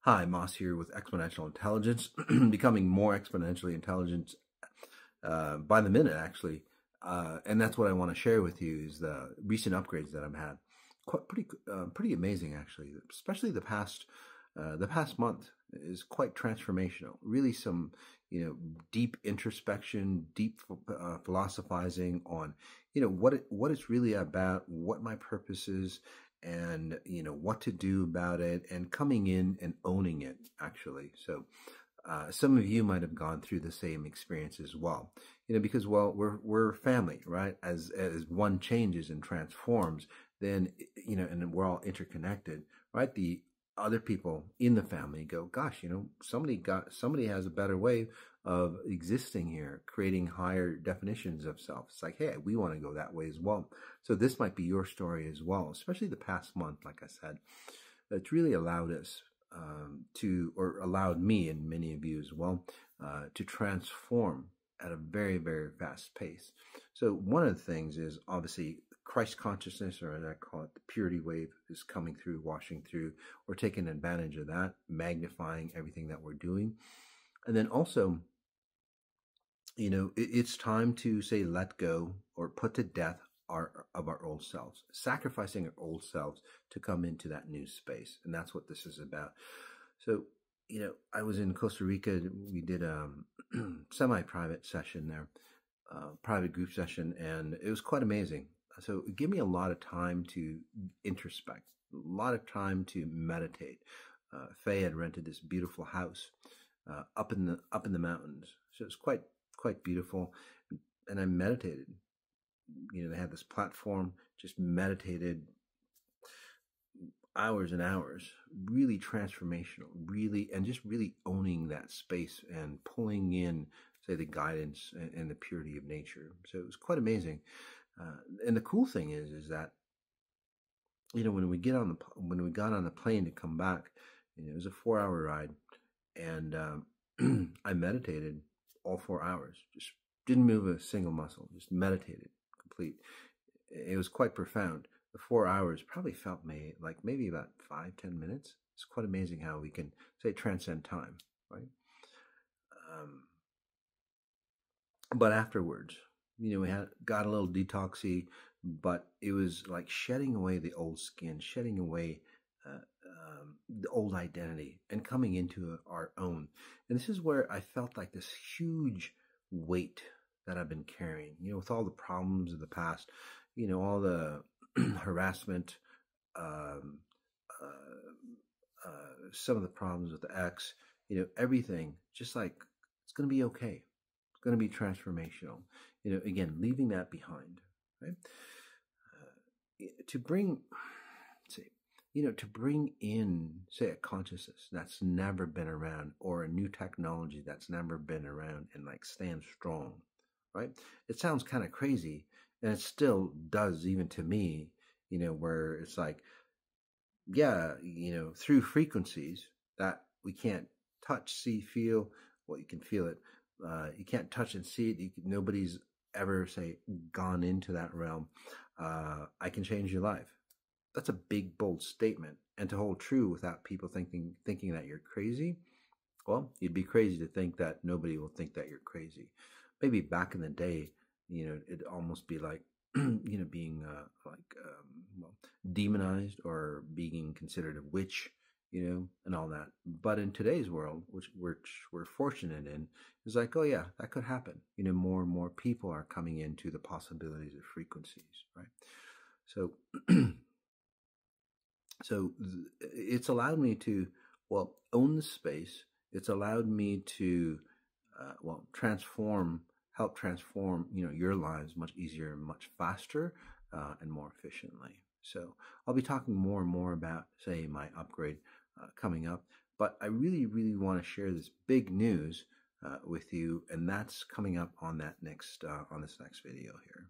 Hi, Moss here with Exponential Intelligence, becoming more exponentially intelligent by the minute, actually. And that's what I want to share with you is the recent upgrades that I've had. Pretty amazing, actually. Especially the past month is quite transformational. Really, some deep introspection, deep philosophizing on what it's really about, what my purpose is, and what to do about it, and coming in and owning it, actually. So some of you might have gone through the same experience as well, because, well, we're family, right? As one changes and transforms, then and we're all interconnected, right? The other people in the family go, gosh, somebody has a better way of existing here, creating higher definitions of self. It's like, hey, we want to go that way as well. So this might be your story as well, especially the past month. Like I said, it's really allowed us or allowed me and many of you as well, to transform at a very, very fast pace. So one of the things is obviously Christ consciousness, or as I call it, the purity wave, is coming through, washing through. We're taking advantage of that, magnifying everything that we're doing. And then also, it's time to say, let go or put to death of our old selves, sacrificing our old selves to come into that new space. And that's what this is about. So, I was in Costa Rica. We did a semi-private session there, private group session, and it was quite amazing. So it gave me a lot of time to introspect, a lot of time to meditate. Faye had rented this beautiful house up in the mountains, so it was quite beautiful, and I meditated. They had this platform, just meditated hours and hours, really transformational, and just really owning that space and pulling in, say, the guidance and the purity of nature. So it was quite amazing. And the cool thing is that, when we got on the plane to come back, it was a 4-hour ride, and I meditated all 4 hours, just didn't move a single muscle, just meditated complete. It was quite profound. The 4 hours probably felt maybe about 5-10 minutes. It's quite amazing how we can, say, transcend time, right? But afterwards, we got a little detoxy, but it was like shedding away the old skin, shedding away the old identity, and coming into our own. And this is where I felt like this huge weight that I've been carrying, with all the problems of the past, all the harassment, some of the problems with the ex, everything, just like, it's going to be okay. It's going to be transformational. Again, leaving that behind, right? To bring in, say, a consciousness that's never been around, or a new technology that's never been around, and like stand strong, right? It sounds kind of crazy, and it still does, even to me, where it's like, yeah, through frequencies that we can't touch, see, feel. Well, you can feel it. You can't touch and see it. Nobody's ever, say, gone into that realm. I can change your life. That's a big, bold statement, and to hold true without people thinking that you're crazy. Well, you'd be crazy to think that nobody will think that you're crazy. Maybe back in the day, it'd almost be like, being demonized, or being considered a witch, and all that. But in today's world, which we're fortunate in, is like, oh yeah, that could happen. More and more people are coming into the possibilities of frequencies, right? So, it's allowed me to, well, own the space. It's allowed me to, help transform, your lives much easier, much faster, and more efficiently. So I'll be talking more and more about, say, my upgrade coming up. But I really, really want to share this big news with you, and that's coming up on this next video here.